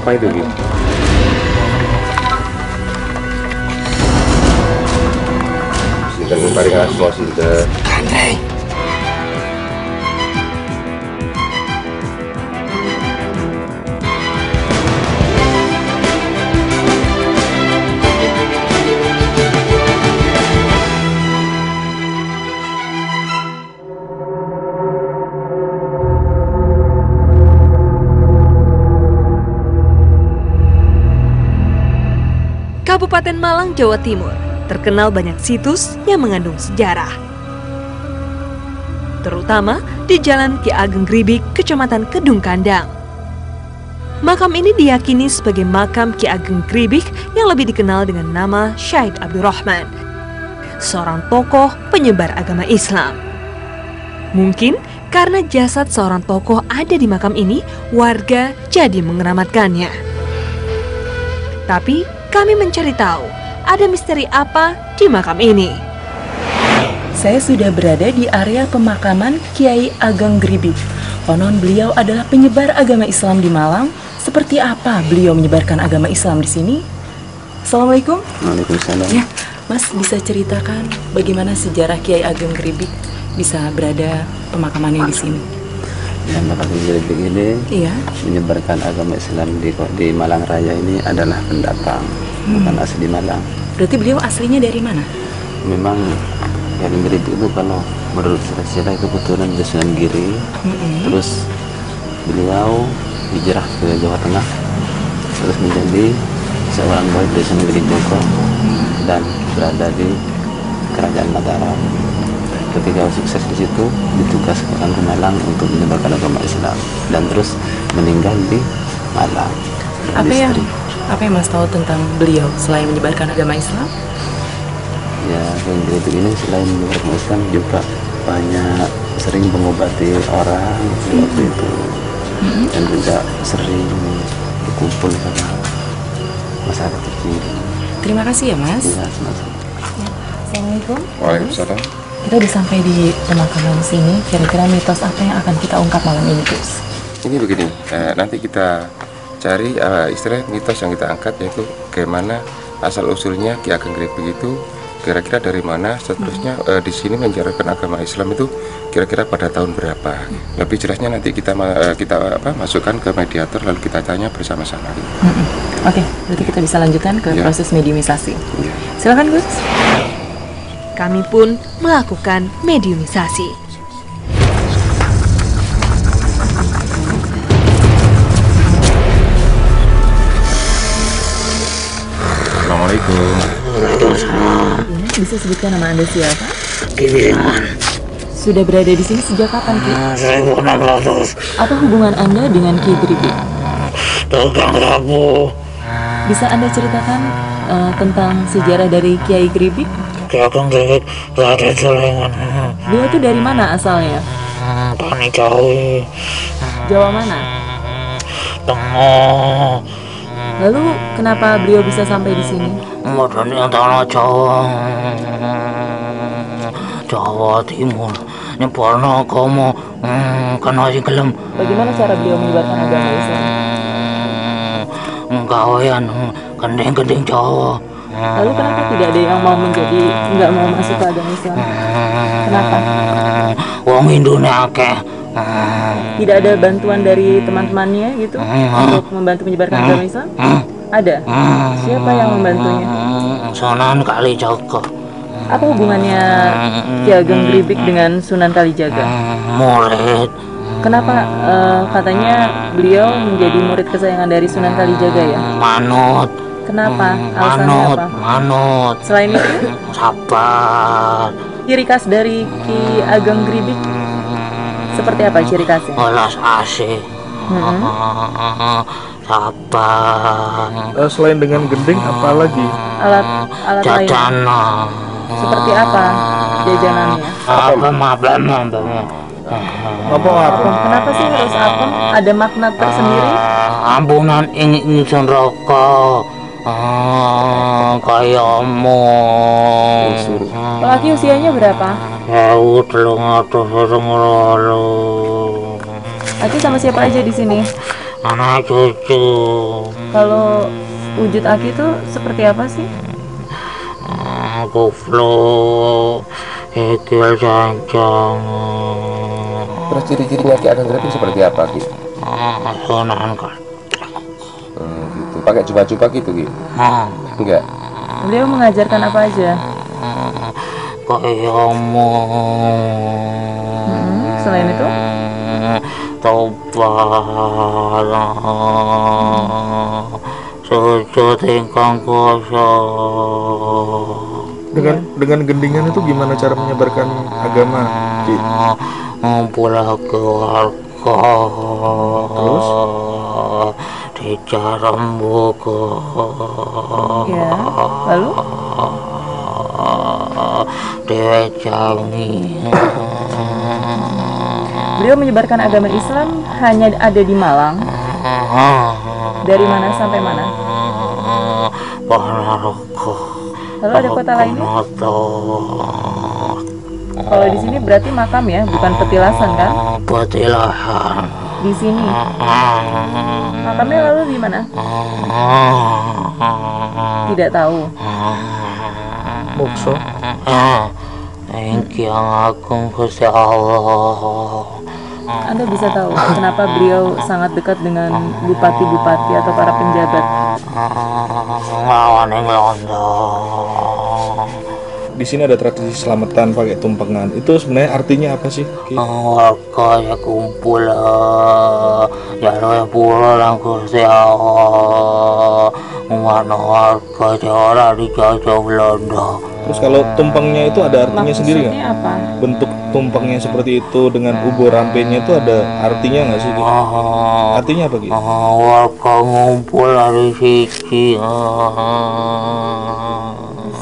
Apa itu gitu? Sinten paring asma sinten? Andre. Kabupaten Malang, Jawa Timur terkenal banyak situs yang mengandung sejarah. Terutama di Jalan Ki Ageng Gribik, Kecamatan Kedung Kandang. Makam ini diyakini sebagai makam Ki Ageng Gribik yang lebih dikenal dengan nama Syahid Abdurrahman, seorang tokoh penyebar agama Islam. Mungkin karena jasad seorang tokoh ada di makam ini, warga jadi mengeramatkannya. Tapi kami mencari tahu, ada misteri apa di makam ini. Saya sudah berada di area pemakaman Kiai Ageng Gribik. Konon beliau adalah penyebar agama Islam di Malang. Seperti apa beliau menyebarkan agama Islam di sini? Assalamualaikum. Waalaikumsalam. Ya, Mas bisa ceritakan bagaimana sejarah Kiai Ageng Gribik bisa berada pemakamannya di sini? Ya, makam Gribik ini menyebarkan agama Islam di Malang Raya ini adalah pendatang, bukan asli Malang. Berarti beliau aslinya dari mana? Memang Kiai Gribik itu kalau menurut sejarah itu keturunan dari Sunan Giri. Terus beliau hijrah ke Jawa Tengah, terus menjadi seorang murid dari Sunan Giri Joko dan berada di Kerajaan Mataram. Ketika sukses di situ, ditugaskan ke Malang untuk menyebarkan agama Islam dan terus meninggal di Malang. Apa yang Mas tahu tentang beliau selain menyebarkan agama Islam? Ya, yang Gribik ini selain menyebarkan Islam juga banyak sering mengobati orang waktu itu dan juga sering berkumpul sama masyarakat kecil. Terima kasih ya Mas. Ya, sama-sama. Assalamualaikum. Waalaikumsalam. Kita udah sampai di pemakaman sini. Kira-kira mitos apa yang akan kita ungkap malam ini, Gus? Ini begini, nanti kita cari istilah mitos yang kita angkat, yaitu bagaimana asal usulnya Ki Ageng Gribik itu kira-kira dari mana, seterusnya di sini menjalankan agama Islam itu kira-kira pada tahun berapa. Lebih jelasnya nanti kita masukkan ke mediator, lalu kita tanya bersama-sama. Oke, berarti kita bisa lanjutkan ke proses mediumisasi. Silakan Gus. Kami pun melakukan mediumisasi. Assalamualaikum. Bisa sebutkan nama Anda siapa? Kiriman. Sudah berada di sini sejak kapan, Ki? 1600. Apa hubungan Anda dengan Ki Gribik? Tukang rabu. Bisa Anda ceritakan tentang sejarah dari Kiai Gribik? Ki Ageng Gribik Raden Celengan. Beliau itu dari mana asalnya? Tani Jawi. Jawa mana? Tengah. Lalu kenapa beliau bisa sampai di sini? Modern yang tanah Jawa. Jawa Timur. Nyebarno agama kana sing gelem. Bagaimana cara beliau menyebarkan agama Islam? Gawean gending-gending Jawa. Lalu kenapa tidak ada yang mau nggak mau masuk ke agama Islam? Kenapa? Wong Indonesia akeh. Tidak ada bantuan dari teman-temannya gitu untuk membantu menyebarkan agama Islam? Ada. Siapa yang membantunya? Sunan Kalijaga. Apa hubungannya Ki Ageng Gribik dengan Sunan Kalijaga? Murid. Kenapa katanya beliau menjadi murid kesayangan dari Sunan Kalijaga ya? Manut. Kenapa? Alasannya apa? Manut. Selain itu, sabar. Ciri khas dari Ki Ageng Gribik seperti apa ciri khasnya? Welas asih. Sabar. Selain dengan gending, apa lagi? Alat lain. Jajanan. Seperti apa jajanannya? Apa? Kenapa sih harus apem? Ada makna tersendiri? Ampunan ini rokok. Kayamu. Laki usianya berapa? Laki sama siapa aja di sini? anak cucu. Kalau wujud Aki itu seperti apa sih? Goblok, ikil cancang. Terus ciri-cirinya Ki Ageng Gribik seperti apa Ki? Sunan kan. Gitu. Pakai jubah-jubah gitu Ki? Enggak. Beliau mengajarkan apa aja? Kayamu. Selain itu? Tobat. Sujud ingkang kuasa. Dengan gendingan itu gimana cara menyebarkan agama, Ki? Pulang keluarga. Terus? Di jalan buku. Ya, lalu? Diwejangi. Beliau menyebarkan agama Islam hanya ada di Malang. Dari mana sampai mana? Ponorogo. Lalu ada kota lainnya? Kalau di sini berarti makam ya, bukan petilasan kan? Petilasan. Di sini. Makamnya lalu di mana? Tidak tahu. Mokso. Yang agung Gusti Allah. Anda bisa tahu kenapa beliau sangat dekat dengan bupati-bupati atau para penjabat? Lawan yang londo. Di sini ada tradisi selamatan pakai tumpengan. Itu sebenarnya artinya apa sih, Ki? Warga ya kumpul ya pulang Gusti Allah. Mana warga orang dijajah Belanda. Terus kalau tumpengnya itu ada artinya sendiri nggak? Maksudnya apa? Bentuk tumpengnya seperti itu dengan ubur rampenya itu ada artinya nggak sih, Ki? Artinya apa, Ki? Warga ngumpul dari sisi.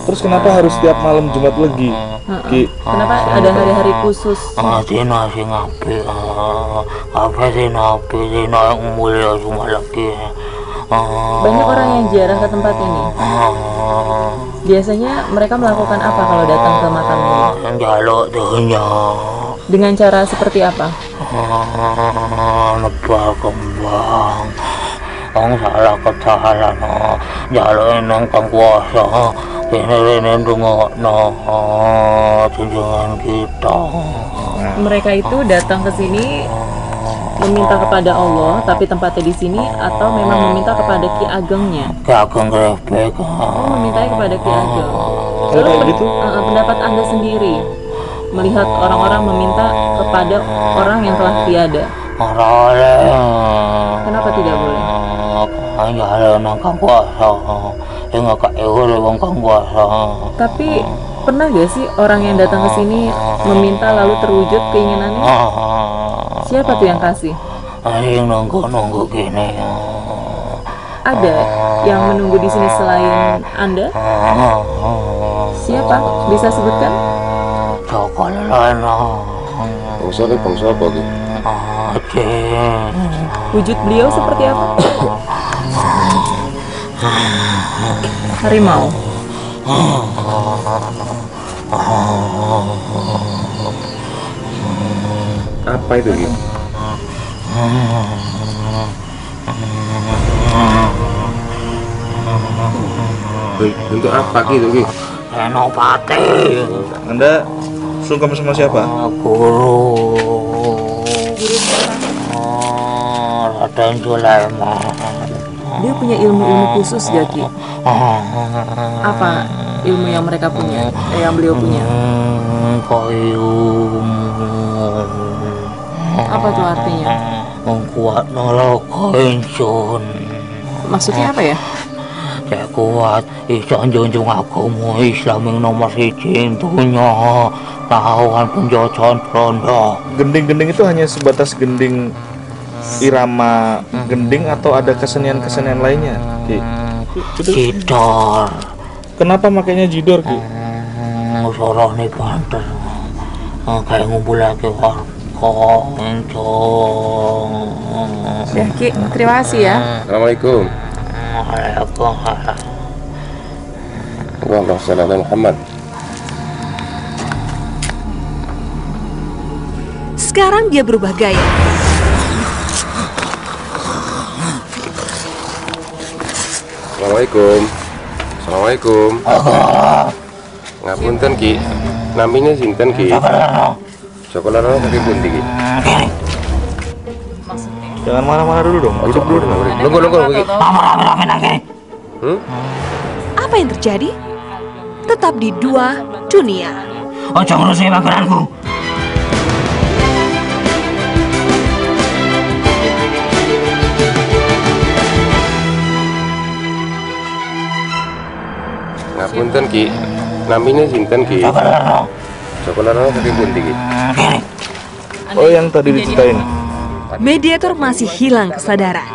Terus kenapa harus setiap malam Jumat Legi, Ki? Kenapa ada hari-hari khusus? Dina sing apik. Apa dina apik, dina yang mulia cuma lagi. Banyak orang yang ziarah ke tempat ini. Biasanya mereka melakukan apa kalau datang ke makam ini? Jaluk dunya. Dengan cara seperti apa? Nebak kembang. Ang salah kesalahan. Jaluk nang kang kuasa. Ini dungokno junjungan kita. Mereka itu datang ke sini meminta kepada Allah, tapi tempatnya di sini, atau memang meminta kepada Ki Agengnya? Ki Ageng Gribik. Oh, memintanya kepada Ki Ageng. Kalau kayak gitu? Pendapat Anda sendiri melihat orang-orang meminta kepada orang yang telah tiada, kenapa tidak boleh? Jaluk nang kang kuasa. Enggak kayak wong kang kuasa. Tapi pernah gak sih orang yang datang ke sini meminta lalu terwujud keinginannya? Siapa tuh yang kasih? Ada yang nunggu gini. Ada yang menunggu di sini selain Anda? Siapa? Bisa sebutkan? Joko Lelana. Bangsa ini bangsa apa Ki? Wujud beliau seperti apa? Harimau. Apa itu Ki? Bentuk apa gitu Ki? Senopati. Anda sungkem sama siapa? Guru. Raden Sulaiman. Dia punya ilmu-ilmu khusus gak Ki? Apa ilmu yang mereka punya? Yang beliau punya? Koyum. Apa tuh artinya? Kuat nolok insun. Maksudnya apa ya? Saya kuat iso junjung agama Islam yang nomor siji dunya. Lawan penjajahan Belanda. Gending-gending itu hanya sebatas gending irama gending atau ada kesenian-kesenian lainnya, Ki? Jidor. Kenapa makanya jidor, Ki? Sorong nih banter. Kayak ngumpul lagi warga. Ya Ki, terima kasih ya. Assalamualaikum. Waalaikumsalam. Allahumma shalli ala Muhammad. Sekarang dia berubah gaya. Assalamualaikum. Assalamualaikum. Ngapunten Ki. Namanya sinten Ki? Joko Larno saking pundi Ki? Jangan marah-marah dulu dong. Duduk dulu. Lungguh Ki. Apa yang terjadi? Tetap di Dua Dunia. Ojo ngurusi makananku. Ngapunten Ki. Namanya sinten Ki? Joko Larno saking pundi Ki? Oh, yang tadi diceritain. Mediator masih hilang kesadaran.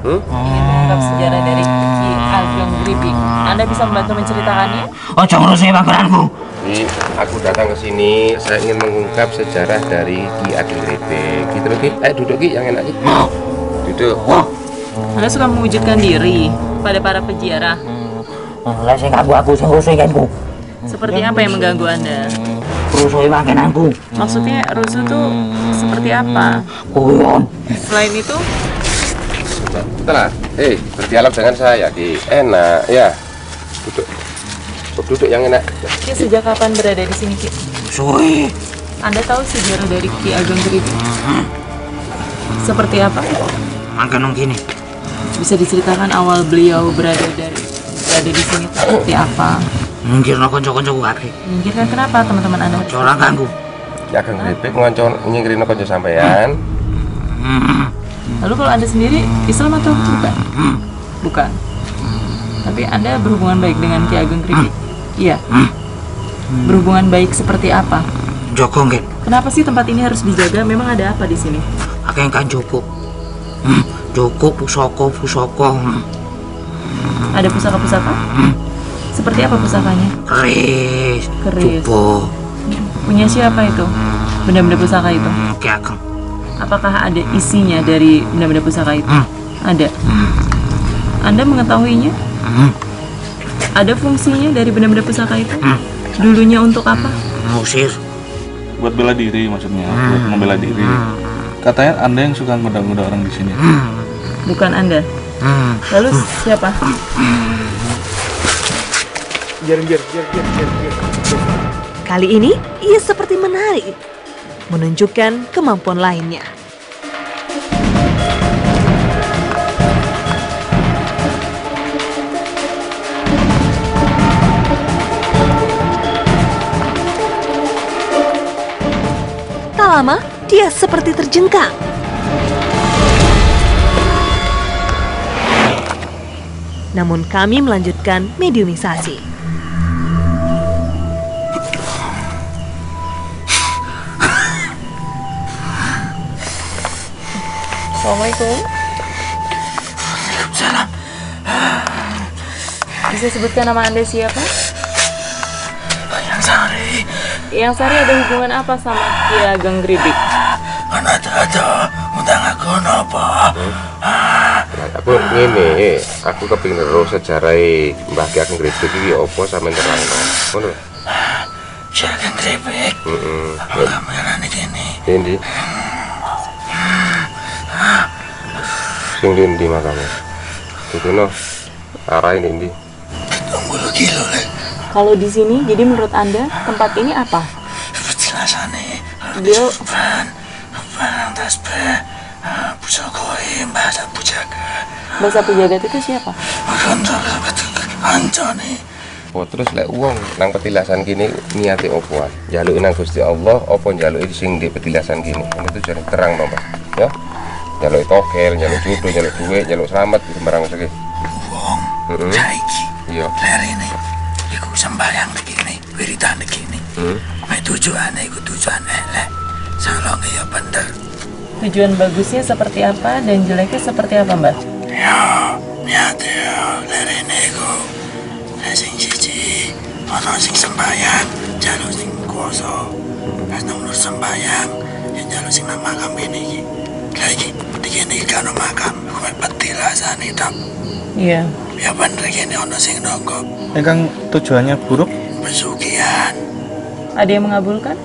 Mengungkap sejarah dari Ki Ageng Gribik. Anda bisa membantu menceritakannya? Ojo ngurusi makananku. Ki, aku datang ke sini, saya ingin mengungkap sejarah dari Ki Ageng Gribik. Gitu loh Ki. Duduk Ki, yang enak Ki. Duduk. Anda suka mewujudkan diri pada para peziarah. Lah sing ganggu aku sing rusuh kanku. Seperti apa yang mengganggu Anda? Rusuh makananku. Maksudnya rusuh tuh seperti apa? Kuyon. Selain itu, Setelah, berdialog dengan saya Ki. Enak, ya. Duduk. Duduk yang enak. Ki sejak kapan berada di sini, Ki? Suwi. Anda tahu sejarah dari Ki Ageng Gribik? Seperti apa? Makan gini. Bisa diceritakan awal beliau berada di sini seperti apa? Mungkin konco-konco akeh. Mungkin kan kenapa teman-teman Anda? Ora ganggu. Ki Ageng Gribik ngoncon nyingkirin konco sampean. Lalu kalau Anda sendiri Islam atau bukan? Bukan. Tapi Anda berhubungan baik dengan Ki Ageng Gribik? Iya. Berhubungan baik seperti apa? Joko nggih. Kenapa sih tempat ini harus dijaga? Memang ada apa di sini? Akeh kan Joko. Joko pusaka. Ada pusaka-pusaka? Seperti apa pusakanya? Keris. Keris. Cupo. Punya siapa itu? Benda-benda pusaka itu? Ki Ageng. Apakah ada isinya dari benda-benda pusaka itu? Ada. Anda mengetahuinya? Ada fungsinya dari benda-benda pusaka itu? Dulunya untuk apa? Musir. Buat bela diri maksudnya, buat membela diri. Katanya Anda yang suka ngoda-ngoda orang di sini. Bukan Anda. Lalu siapa? Biar. Kali ini ia seperti menarik, menunjukkan kemampuan lainnya. Tak lama, dia seperti terjengkang. Namun kami melanjutkan mediumisasi. Assalamualaikum. Waalaikumsalam. Bisa sebutkan nama Anda siapa? Yang Sari. Yang Sari ada hubungan apa sama Ki Ageng Gribik? Ada. Undang aku napa? Aku ngene, aku kepingin terus sejarah Mbah Ki Ageng Gribik iki apa sampean terangno. Ngono. Ki Ageng Gribik. Apa kamu yang ini? Endi? Sing ndi makame? Duduno arahin endi? 30 kilo le. Kalau di sini, jadi menurut Anda tempat ini apa? Penjelasannya. Beliau Barang tasbih. Pusakoi bahasa pujaga. bahasa penjagat itu siapa? Kontor kancane. Oh, terus lek wong nang petilasan kini niate opo ae? Njaluki nang Gusti Allah apa njaluki sing di petilasan kini? Itu jare terang no, Mas. Ya. Njaluk tokel, njaluk jodoh, njaluk duit, njaluk selamat sembarang iki. Wong saiki. Iya. Lerene iku sembahyang begini, wiridan begini. Tujuane iku tujuan elek. Salonge ya bener. Tujuan bagusnya seperti apa dan jeleknya seperti apa, Mbak? Ya, nyate ya lerene iku. Sing siji ana sing sembahyang, jaluk sing kuasa. Pas nomor sembahyang, ya jaluk sing nang makam ini iki. Lagi dikene kan makam, kowe petilasane tok. Iya. Ya bener kene ana sing nonggo Kang tujuannya buruk? pesugihan. Ada yang mengabulkan?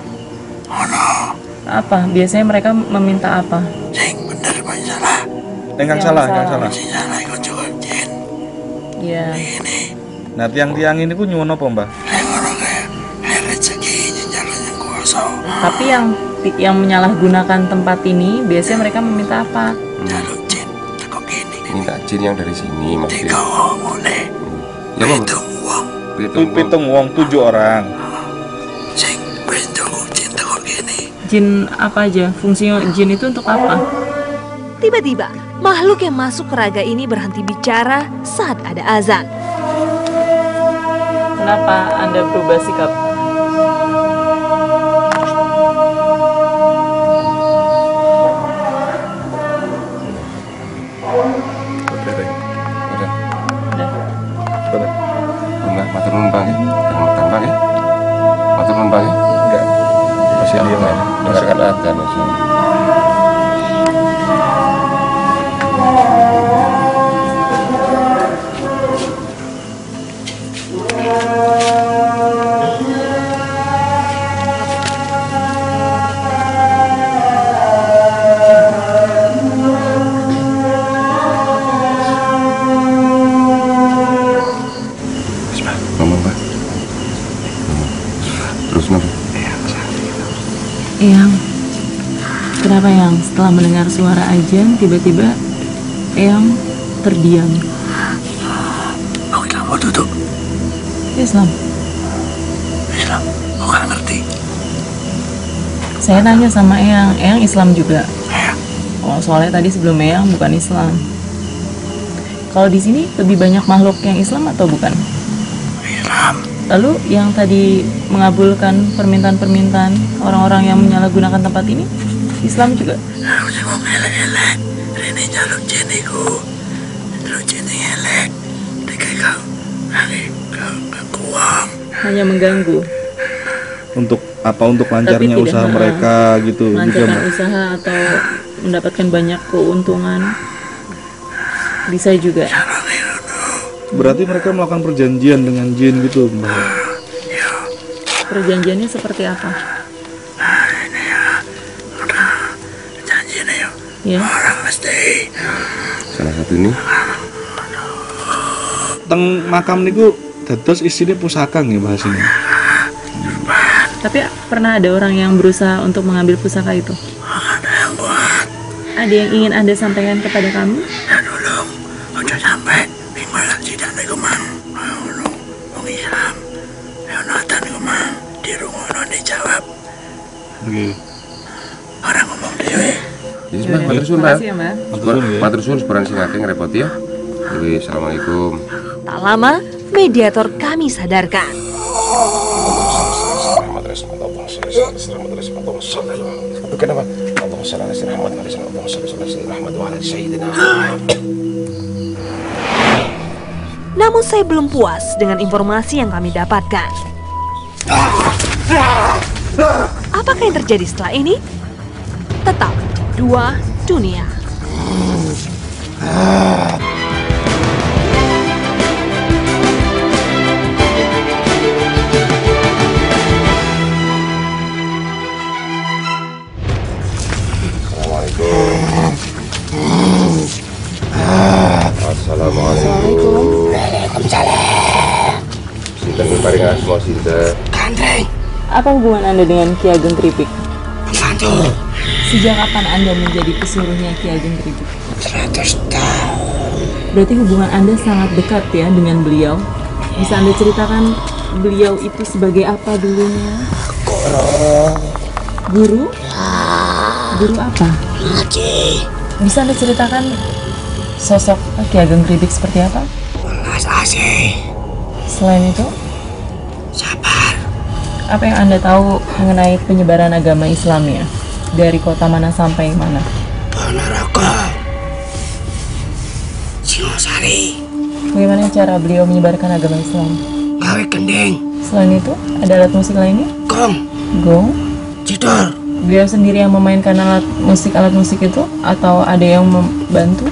Oh, Apa? Biasanya mereka meminta apa? Sing bener kok salah. Kang Yang salah, salah. Kang salah. Sing salah iku cukup Iya. Ini Nah, tiang-tiang ini ku nyuwun apa, Mbah? ngono kayak rezeki njaluk sing kuasa. Tapi yang menyalahgunakan tempat ini biasanya mereka meminta apa? Jaluk jin teko kene. Minta jin yang dari sini maksudnya. Digawa mulai. Ya Mbah. Pitung wong Pitung wong 7 orang. sing wis tunggu jin teko kene. Jin apa aja? Fungsinya jin itu untuk apa? Tiba-tiba, makhluk yang masuk ke raga ini berhenti bicara saat ada azan. Kenapa Anda berubah sikap? Udah. Udah. Udah. Mbah, matur nuwun Bang. Jangan makan Bang ya. Matur nuwun Bang ya. Enggak. Masih diam ya. Dengarkan adzan maksudnya. Ngomong Mbah. Terus Mbah. Eyang, kenapa Eyang setelah mendengar suara ajan tiba-tiba Eyang terdiam? Oke, kamu duduk. Islam. Islam, aku gak ngerti. Saya nanya sama Eyang, Eyang Islam juga. Ya, Oh, soalnya tadi sebelum Eyang bukan Islam. Kalau di sini lebih banyak makhluk yang Islam atau bukan? Islam. Lalu yang tadi mengabulkan permintaan-permintaan orang-orang yang menyalahgunakan tempat ini, Islam juga? Aku sing wong elek-elek. Rene jaluk jin iku. Jaluk jin sing elek. Dekai kau. Kau kuam. Hanya mengganggu, Untuk apa? Untuk lancarnya tidak, usaha mereka gitu. Gitu, melancarkan Mbah. usaha atau mendapatkan banyak keuntungan. Bisa juga. Berarti mereka melakukan perjanjian dengan jin gitu, Mbah. Perjanjiannya seperti apa? Janji nih yo. Ya, Orang mesti. Salah satu ini Teng makam niku dados isine pusaka nggih bahasanya. tapi pernah ada orang yang berusaha untuk mengambil pusaka itu? Ada yang buat. Ada yang ingin Anda sampaikan kepada kami? Ya dulung. Ojo sampai. Minggu tidak nih kemang. Ayo wong Islam. Ya nonton kemang. Di rumah dijawab. Nggih. Orang ngomong dewe. jadi Mbah, matur suwun Mbah. Makasih ya, Mbak. Matur suwun sebarang sing akeh ngrepoti ya. Dewi, assalamualaikum. Tak lama, mediator kami sadarkan. Namun saya belum puas dengan informasi yang kami dapatkan. Apakah yang terjadi setelah ini? Tetap Dua Dunia. Assalamualaikum. Sinten paring asma sinten? Gandeng. Apa hubungan Anda dengan Ki Ageng Kripik? Bantu. Sejak kapan Anda menjadi pesuruhnya Ki Ageng Kripik? 100 tahun. Berarti hubungan Anda sangat dekat ya dengan beliau. Bisa Anda ceritakan beliau itu sebagai apa dulunya? Guru? Guru apa? Haji. Bisa Anda ceritakan sosok Ki Ageng Kripik seperti apa? Welas asih. Selain itu, Sabar. apa yang Anda tahu mengenai penyebaran agama Islamnya? Dari kota mana sampai mana? Ponorogo. Singosari. Bagaimana cara beliau menyebarkan agama Islam? Gawe gending. Selain itu, ada alat musik lainnya? Gong. Gong? Cidor. Beliau sendiri yang memainkan alat musik itu? Atau ada yang membantu?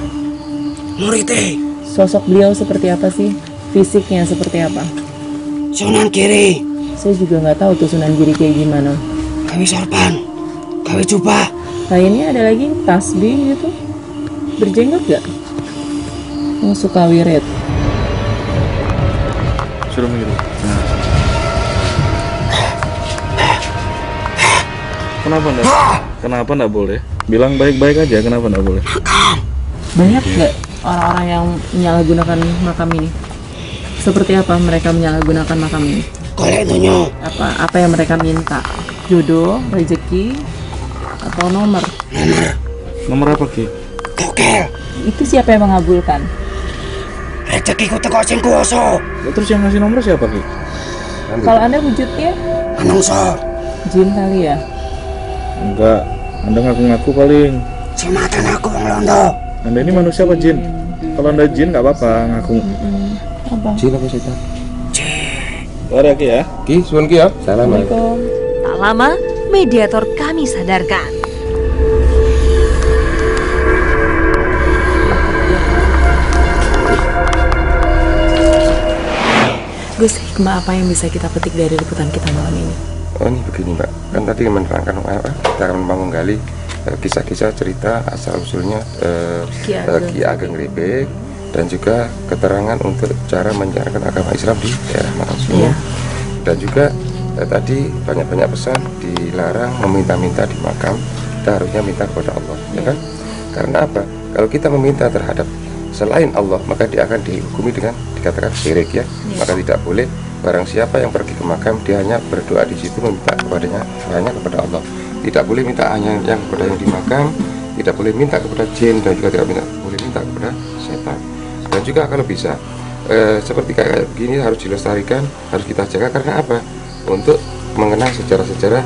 Murite. Sosok beliau seperti apa sih? Fisiknya seperti apa? Sunan kiri. Saya juga nggak tahu tuh Sunan Giri kayak gimana. Gawe sorban. Gawe jubah. Lainnya ada lagi tasbih gitu. Berjenggot gak? Oh, suka wirid. Suruh menghirup. Nah. Kenapa enggak? Kenapa enggak boleh? Bilang baik-baik aja, kenapa enggak boleh? Banyak nggak orang-orang yang menyalahgunakan makam ini? Seperti apa mereka menyalahgunakan makam ini? Apa yang mereka minta? Jodoh, rezeki, atau nomor? Nomor apa, Ki? Kokel, Itu siapa yang mengabulkan? rezekiku teko sing kuwasa. Ya, terus yang ngasih nomor siapa, Ki? Kalau Anda wujudnya Menungso, jin kali ya? Enggak, Anda ngaku-ngaku paling. sing maten aku wong londo. Anda ini manusia apa jin? Kalau Anda jin nggak apa-apa ngaku. Apa? Jin apa setan? Mari Ki ya. Ki, suwun Ki ya. Salam. Assalamualaikum. Tak lama, mediator kami sadarkan. Gus, hikmah apa yang bisa kita petik dari liputan kita malam ini? Oh ini begini Mbak, kan tadi menerangkan kita akan menggali kisah-kisah cerita asal usulnya Ki Ageng Gribek dan juga keterangan untuk cara menjalankan agama Islam di daerah Makam sini. Iya. Dan juga tadi banyak-banyak pesan dilarang meminta-minta di makam, kita harusnya minta kepada Allah, ya kan? Karena apa? Kalau kita meminta terhadap selain Allah, maka dia akan dihukumi dengan dikatakan syirik ya. Maka tidak boleh barang siapa yang pergi ke makam dia hanya berdoa di situ meminta kepadanya hanya kepada Allah. Tidak boleh minta hanya yang kepada yang di makam, tidak boleh minta kepada jin dan juga tidak boleh minta kepada setan. Dan juga kalau bisa seperti kayak begini harus dilestarikan, harus kita jaga karena apa? Untuk mengenang sejarah-sejarah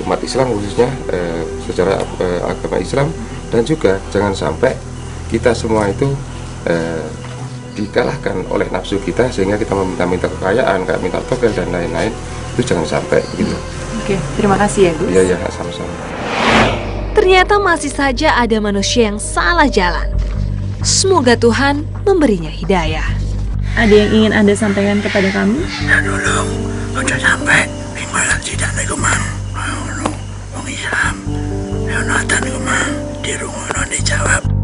umat Islam khususnya sejarah agama Islam dan juga jangan sampai kita semua itu dikalahkan oleh nafsu kita sehingga kita meminta-minta kekayaan kayak minta togel dan lain-lain, itu jangan sampai gitu. Oke, terima kasih ya Gus. Iya sama-sama. Ternyata masih saja ada manusia yang salah jalan. Semoga Tuhan memberinya hidayah. Ada yang ingin Anda sampaikan kepada kami? Ya dulung, aja sampai ing malam sidak niku mang. Wong Islam. Ya nonton niku mang, dirungono dijawab.